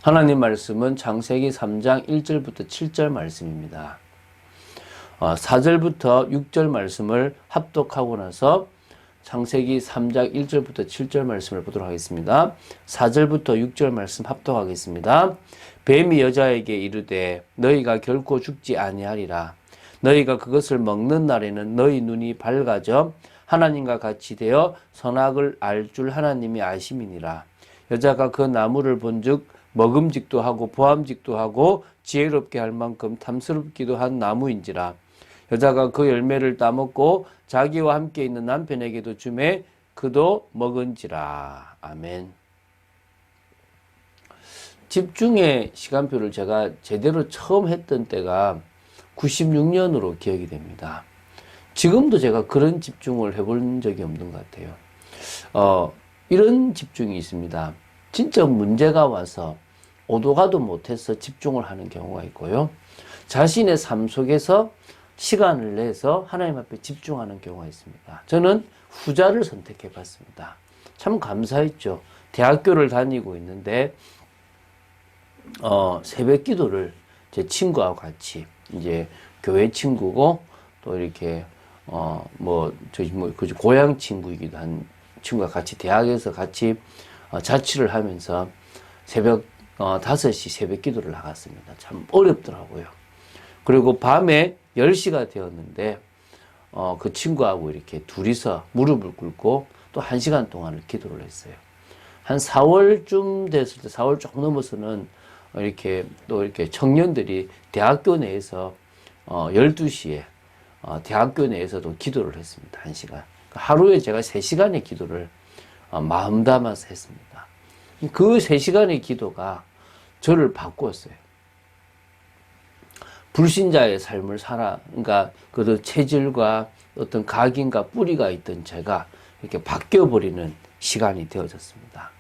하나님 말씀은 창세기 3장 1절부터 7절 말씀입니다. 4절부터 6절 말씀을 합독하고 나서 창세기 3장 1절부터 7절 말씀을 보도록 하겠습니다. 4절부터 6절 말씀 합독하겠습니다. 뱀이 여자에게 이르되 너희가 결코 죽지 아니하리라. 너희가 그것을 먹는 날에는 너희 눈이 밝아져 하나님과 같이 되어 선악을 알 줄 하나님이 아심이니라. 여자가 그 나무를 본즉 먹음직도 하고 보암직도 하고 지혜롭게 할 만큼 탐스럽기도 한 나무인지라. 여자가 그 열매를 따먹고 자기와 함께 있는 남편에게도 주매 그도 먹은지라. 아멘. 집중의 시간표를 제가 제대로 처음 했던 때가 96년으로 기억이 됩니다. 지금도 제가 그런 집중을 해본 적이 없는 것 같아요. 이런 집중이 있습니다. 진짜 문제가 와서 오도 가도 못해서 집중을 하는 경우가 있고요. 자신의 삶 속에서 시간을 내서 하나님 앞에 집중하는 경우가 있습니다. 저는 후자를 선택해 봤습니다. 참 감사했죠. 대학교를 다니고 있는데 새벽 기도를 제 친구하고 같이, 이제 교회 친구고 또 이렇게 그 고향 친구이기도 한 친구가 같이 대학에서 같이 자취를 하면서 새벽 5시 새벽 기도를 나갔습니다. 참 어렵더라고요. 그리고 밤에 10시가 되었는데 그 친구하고 이렇게 둘이서 무릎을 꿇고 또 1시간 동안을 기도를 했어요. 한 4월쯤 됐을 때, 4월 조금 넘어서는 이렇게 또 이렇게 청년들이 대학교 내에서 12시에 대학교 내에서도 기도를 했습니다. 1시간. 하루에 제가 3시간의 기도를 마음 담아서 했습니다. 그 3시간의 기도가 저를 바꾸었어요. 불신자의 삶을 그러니까 그 체질과 어떤 각인과 뿌리가 있던 제가 이렇게 바뀌어버리는 시간이 되어졌습니다.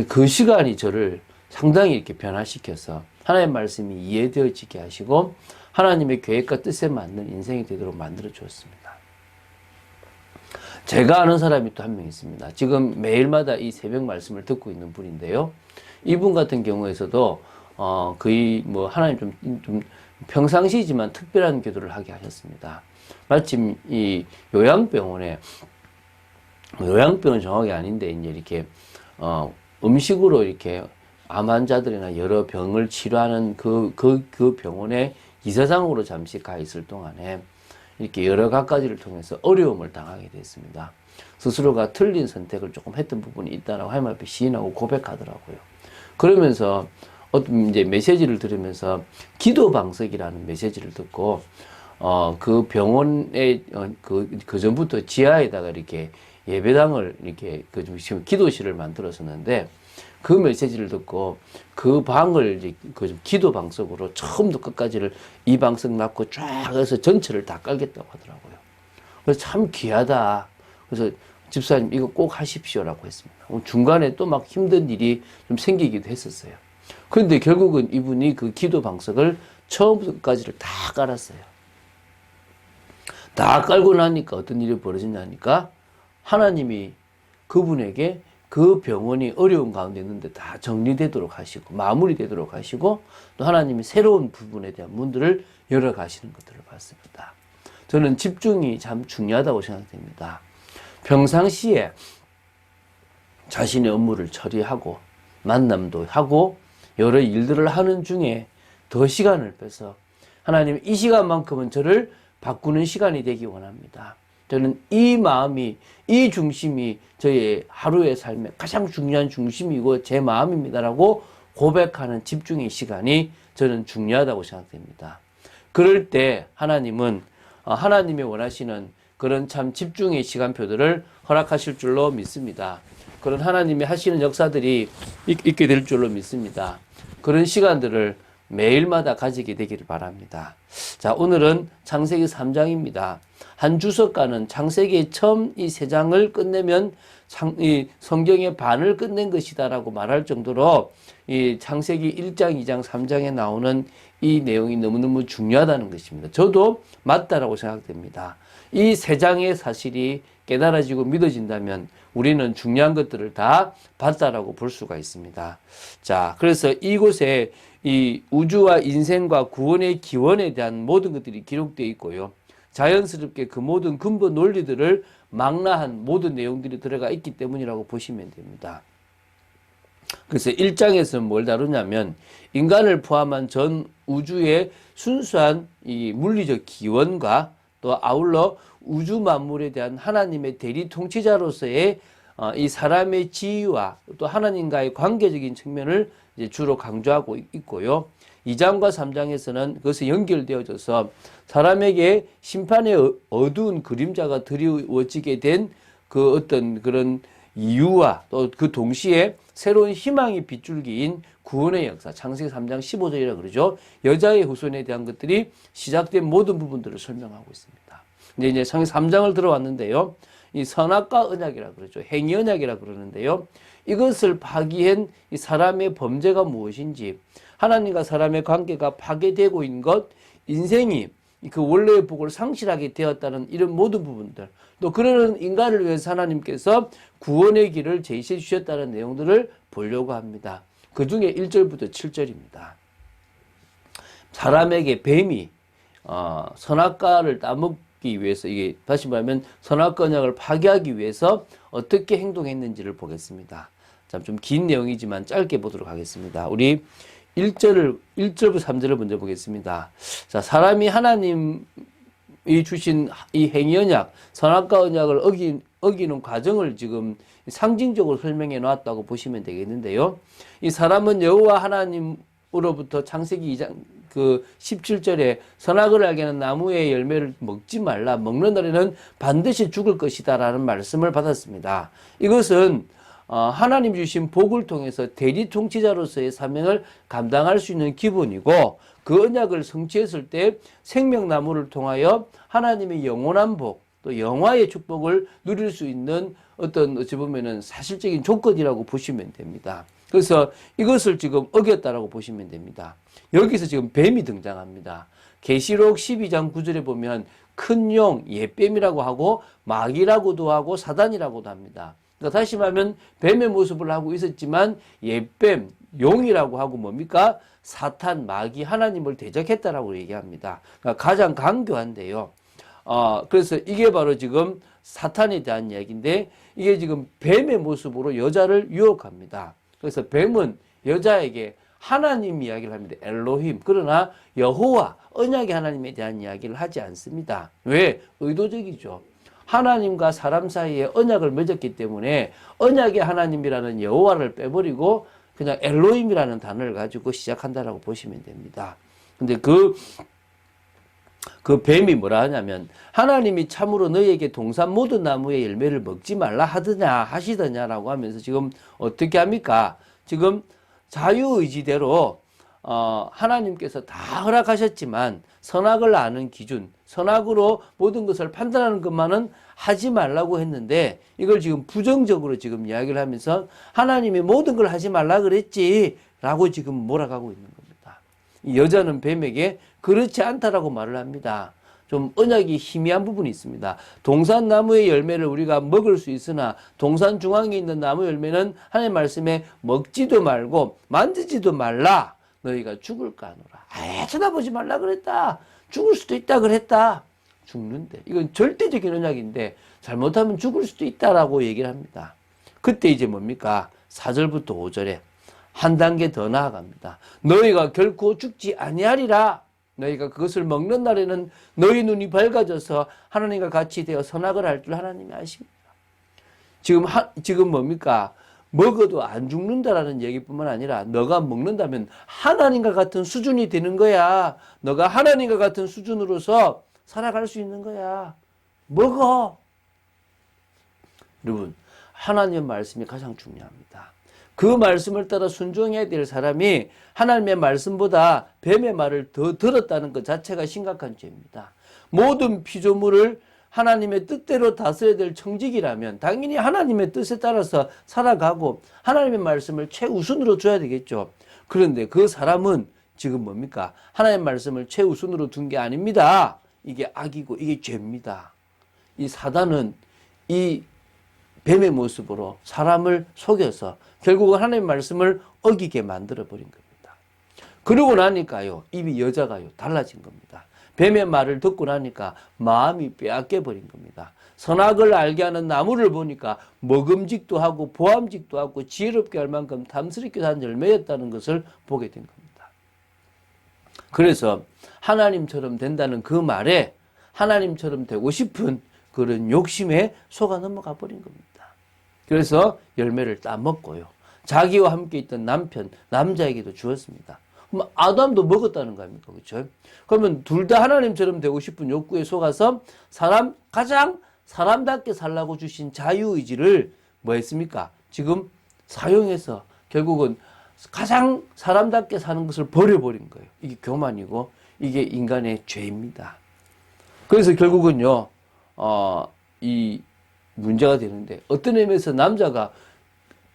그 시간이 저를 상당히 이렇게 변화시켜서 하나님의 말씀이 이해되어지게 하시고 하나님의 계획과 뜻에 맞는 인생이 되도록 만들어 주었습니다. 제가 아는 사람이 또 한 명 있습니다. 지금 매일마다 이 새벽 말씀을 듣고 있는 분인데요. 이분 같은 경우에서도 거의 하나님 좀 평상시지만 특별한 기도를 하게 하셨습니다. 마침 이 요양병은 정확히 아닌데 이제 이렇게 음식으로 이렇게 암 환자들이나 여러 병을 치료하는 그 병원에 이사장으로 잠시 가 있을 동안에 이렇게 여러 가지를 통해서 어려움을 당하게 됐습니다. 스스로가 틀린 선택을 조금 했던 부분이 있다라고 하나님 앞에 시인하고 고백하더라고요. 그러면서 어떤 이제 메시지를 들으면서 기도 방석이라는 메시지를 듣고 그 병원에 그 전부터 지하에다가 이렇게 예배당을 이렇게 지금 기도실을 만들었었는데 그 메시지를 듣고 그 방을 이제 기도 방석으로 처음부터 끝까지를 이 방석 납고 쫙 해서 전체를 다 깔겠다고 하더라고요. 그래서 참 귀하다. 그래서 집사님 이거 꼭 하십시오라고 했습니다. 중간에 또 막 힘든 일이 좀 생기기도 했었어요. 그런데 결국은 이분이 그 기도 방석을 처음부터 끝까지를 다 깔았어요. 다 깔고 나니까 어떤 일이 벌어지냐니까 하나님이 그분에게 그 병원이 어려운 가운데 있는데 다 정리되도록 하시고 마무리되도록 하시고 또 하나님이 새로운 부분에 대한 문들을 열어가시는 것들을 봤습니다. 저는 집중이 참 중요하다고 생각됩니다. 평상시에 자신의 업무를 처리하고 만남도 하고 여러 일들을 하는 중에 더 시간을 빼서 하나님 이 시간만큼은 저를 바꾸는 시간이 되기 원합니다. 저는 이 마음이, 이 중심이 저의 하루의 삶의 가장 중요한 중심이고 제 마음입니다라고 고백하는 집중의 시간이 저는 중요하다고 생각됩니다. 그럴 때 하나님은 하나님이 원하시는 그런 참 집중의 시간표들을 허락하실 줄로 믿습니다. 그런 하나님이 하시는 역사들이 있게 될 줄로 믿습니다. 그런 시간들을 매일마다 가지게 되기를 바랍니다. 자, 오늘은 창세기 3장입니다. 한 주석가는 창세기의 처음 이 3장을 끝내면 이 성경의 반을 끝낸 것이다라고 말할 정도로 이 창세기 1장, 2장, 3장에 나오는 이 내용이 너무너무 중요하다는 것입니다. 저도 맞다라고 생각됩니다. 이 3장의 사실이 깨달아지고 믿어진다면 우리는 중요한 것들을 다 봤다라고 볼 수가 있습니다. 자, 그래서 이곳에 이 우주와 인생과 구원의 기원에 대한 모든 것들이 기록되어 있고요. 자연스럽게 그 모든 근본 논리들을 망라한 모든 내용들이 들어가 있기 때문이라고 보시면 됩니다. 그래서 1장에서는 뭘 다루냐면 인간을 포함한 전 우주의 순수한 이 물리적 기원과 또 아울러 우주 만물에 대한 하나님의 대리 통치자로서의 이 사람의 지위와 또 하나님과의 관계적인 측면을 이제 주로 강조하고 있고요. 2장과 3장에서는 그것이 연결되어져서 사람에게 심판의 어두운 그림자가 드리워지게 된 그 어떤 그런 이유와 또 그 동시에 새로운 희망의 빗줄기인 구원의 역사, 창세기 3장 15절이라 그러죠. 여자의 후손에 대한 것들이 시작된 모든 부분들을 설명하고 있습니다. 이제 창세기 3장을 들어왔는데요. 이 선악과 언약이라 그러죠. 행위 언약이라 그러는데요. 이것을 파기한 이 사람의 범죄가 무엇인지, 하나님과 사람의 관계가 파괴되고 있는 것, 인생이 그 원래의 복을 상실하게 되었다는 이런 모든 부분들, 또 그러는 인간을 위해서 하나님께서 구원의 길을 제시해 주셨다는 내용들을 보려고 합니다. 그 중에 1절부터 7절입니다. 사람에게 뱀이 선악과를 따먹기 위해서, 이게 다시 말하면 선악과 언약을 파괴하기 위해서 어떻게 행동했는지를 보겠습니다. 좀 긴 내용이지만 짧게 보도록 하겠습니다. 우리 1절부터 3절을 먼저 보겠습니다. 자, 사람이 하나님이 주신 이 행위 언약, 선악과 언약을 어기는 과정을 지금 상징적으로 설명해 놨다고 보시면 되겠는데요. 이 사람은 여호와 하나님으로부터 창세기 2장 그 17절에 선악을 알게 하는 나무의 열매를 먹지 말라, 먹는 날에는 반드시 죽을 것이다 라는 말씀을 받았습니다. 이것은 하나님 주신 복을 통해서 대리 통치자로서의 사명을 감당할 수 있는 기본이고, 그 언약을 성취했을 때 생명나무를 통하여 하나님의 영원한 복, 또 영화의 축복을 누릴 수 있는 어떤 어찌 보면은 사실적인 조건이라고 보시면 됩니다. 그래서 이것을 지금 어겼다라고 보시면 됩니다. 여기서 지금 뱀이 등장합니다. 계시록 12장 9절에 보면 큰 용, 옛뱀이라고 하고 마귀라고도 하고 사단이라고도 합니다. 그러니까 다시 말하면 뱀의 모습을 하고 있었지만 옛뱀, 용이라고 하고 뭡니까? 사탄, 마귀, 하나님을 대적했다라고 얘기합니다. 그러니까 가장 강교한데요. 그래서 이게 바로 지금 사탄에 대한 이야기인데, 이게 지금 뱀의 모습으로 여자를 유혹합니다. 그래서 뱀은 여자에게 하나님 이야기를 합니다. 엘로힘. 그러나 여호와, 언약의 하나님에 대한 이야기를 하지 않습니다. 왜? 의도적이죠. 하나님과 사람 사이에 언약을 맺었기 때문에 언약의 하나님이라는 여호와를 빼버리고 그냥 엘로힘이라는 단어를 가지고 시작한다라고 보시면 됩니다. 근데 그 뱀이 뭐라 하냐면, 하나님이 참으로 너희에게 동산 모든 나무의 열매를 먹지 말라 하시더냐라고 하면서 지금 어떻게 합니까? 지금 자유의지대로 하나님께서 다 허락하셨지만 선악을 아는 기준, 선악으로 모든 것을 판단하는 것만은 하지 말라고 했는데, 이걸 지금 부정적으로 지금 이야기를 하면서 하나님이 모든 걸 하지 말라 그랬지 라고 지금 몰아가고 있는 겁니다. 이 여자는 뱀에게 그렇지 않다라고 말을 합니다. 좀 언약이 희미한 부분이 있습니다. 동산 나무의 열매를 우리가 먹을 수 있으나 동산 중앙에 있는 나무 열매는 하나님 말씀에 먹지도 말고 만지지도 말라, 너희가 죽을까 하노라. 아예 쳐다보지 말라 그랬다. 죽을 수도 있다 그랬다. 죽는데. 이건 절대적인 언약인데 잘못하면 죽을 수도 있다라고 얘기를 합니다. 그때 이제 뭡니까? 4절부터 5절에 한 단계 더 나아갑니다. 너희가 결코 죽지 아니하리라. 너희가 그것을 먹는 날에는 너희 눈이 밝아져서 하나님과 같이 되어 선악을 할 줄 하나님이 아십니다. 지금 뭡니까? 먹어도 안 죽는다라는 얘기뿐만 아니라 너가 먹는다면 하나님과 같은 수준이 되는 거야. 너가 하나님과 같은 수준으로서 살아갈 수 있는 거야. 먹어. 여러분, 하나님의 말씀이 가장 중요합니다. 그 말씀을 따라 순종해야 될 사람이 하나님의 말씀보다 뱀의 말을 더 들었다는 것 자체가 심각한 죄입니다. 모든 피조물을 하나님의 뜻대로 다스려야 될 청직이라면 당연히 하나님의 뜻에 따라서 살아가고 하나님의 말씀을 최우선으로 줘야 되겠죠. 그런데 그 사람은 지금 뭡니까? 하나님의 말씀을 최우선으로 둔 게 아닙니다. 이게 악이고 이게 죄입니다. 이 사단은 이 뱀의 모습으로 사람을 속여서 결국은 하나님의 말씀을 어기게 만들어버린 겁니다. 그러고 나니까요, 입이 여자가요, 달라진 겁니다. 뱀의 말을 듣고 나니까 마음이 빼앗겨버린 겁니다. 선악을 알게 하는 나무를 보니까 먹음직도 하고 보암직도 하고 지혜롭게 할 만큼 탐스럽게 단 열매였다는 것을 보게 된 겁니다. 그래서 하나님처럼 된다는 그 말에 하나님처럼 되고 싶은 그런 욕심에 속아 넘어가 버린 겁니다. 그래서 열매를 따먹고요. 자기와 함께 있던 남편, 남자에게도 주었습니다. 그럼 아담도 먹었다는 거 아닙니까? 그렇죠? 그러면 둘 다 하나님처럼 되고 싶은 욕구에 속아서 가장 사람답게 살라고 주신 자유의지를 뭐 했습니까? 지금 사용해서 결국은 가장 사람답게 사는 것을 버려버린 거예요. 이게 교만이고 이게 인간의 죄입니다. 그래서 결국은요, 이 문제가 되는데 어떤 의미에서 남자가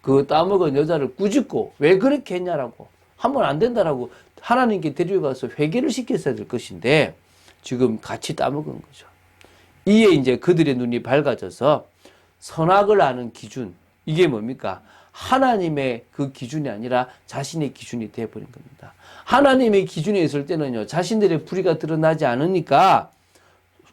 그 따먹은 여자를 꾸짖고 왜 그렇게 했냐라고 하면 안 된다라고 하나님께 데려가서 회개를 시켰어야 될 것인데 지금 같이 따먹은 거죠. 이에 이제 그들의 눈이 밝아져서 선악을 아는 기준, 이게 뭡니까? 하나님의 그 기준이 아니라 자신의 기준이 되어버린 겁니다. 하나님의 기준에 있을 때는요, 자신들의 불의가 드러나지 않으니까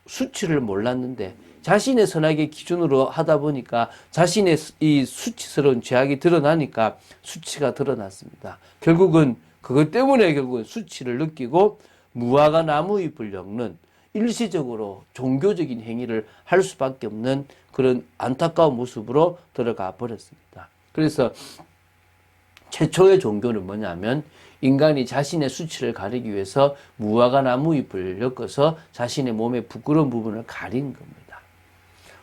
수치를 몰랐는데 자신의 선악의 기준으로 하다 보니까 자신의 이 수치스러운 죄악이 드러나니까 수치가 드러났습니다. 결국은 그것 때문에 결국은 수치를 느끼고 무화과 나무 잎을 엮는 일시적으로 종교적인 행위를 할 수밖에 없는 그런 안타까운 모습으로 들어가 버렸습니다. 그래서 최초의 종교는 뭐냐면 인간이 자신의 수치를 가리기 위해서 무화과 나무 잎을 엮어서 자신의 몸의 부끄러운 부분을 가린 겁니다.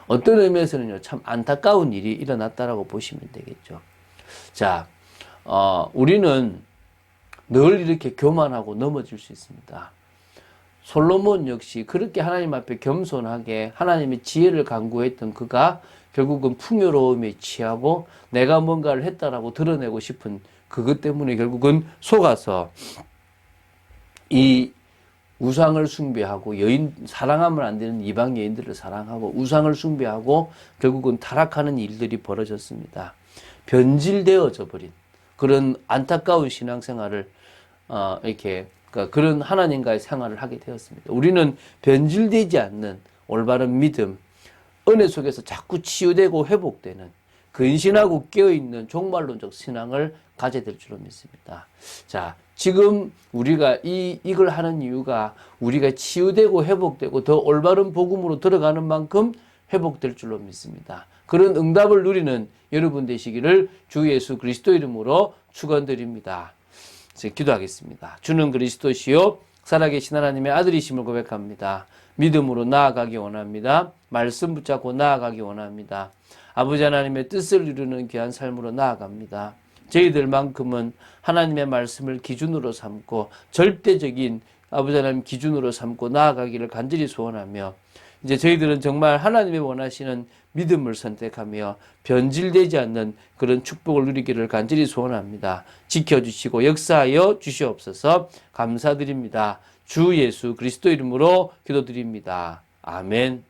어떤 의미에서는요, 참 안타까운 일이 일어났다라고 보시면 되겠죠. 자, 우리는 늘 이렇게 교만하고 넘어질 수 있습니다. 솔로몬 역시 그렇게 하나님 앞에 겸손하게 하나님의 지혜를 간구했던 그가 결국은 풍요로움에 취하고 내가 뭔가를 했다라고 드러내고 싶은 그것 때문에 결국은 속아서 이 우상을 숭배하고 사랑하면 안 되는 이방 여인들을 사랑하고 우상을 숭배하고 결국은 타락하는 일들이 벌어졌습니다. 변질되어져 버린 그런 안타까운 신앙생활을 이렇게 그런 하나님과의 생활을 하게 되었습니다. 우리는 변질되지 않는 올바른 믿음, 은혜 속에서 자꾸 치유되고 회복되는 근신하고 깨어있는 종말론적 신앙을 가져야 될 줄로 믿습니다. 자, 지금 우리가 이걸 하는 이유가 우리가 치유되고 회복되고 더 올바른 복음으로 들어가는 만큼 회복될 줄로 믿습니다. 그런 응답을 누리는 여러분 되시기를 주 예수 그리스도 이름으로 축원드립니다. 기도하겠습니다. 주는 그리스도시요 살아계신 하나님의 아들이심을 고백합니다. 믿음으로 나아가기 원합니다. 말씀 붙잡고 나아가기 원합니다. 아버지 하나님의 뜻을 이루는 귀한 삶으로 나아갑니다. 저희들만큼은 하나님의 말씀을 기준으로 삼고 절대적인 아버지 하나님 기준으로 삼고 나아가기를 간절히 소원하며 이제 저희들은 정말 하나님의 원하시는 믿음을 선택하며 변질되지 않는 그런 축복을 누리기를 간절히 소원합니다. 지켜주시고 역사하여 주시옵소서. 감사드립니다. 주 예수 그리스도 이름으로 기도드립니다. 아멘.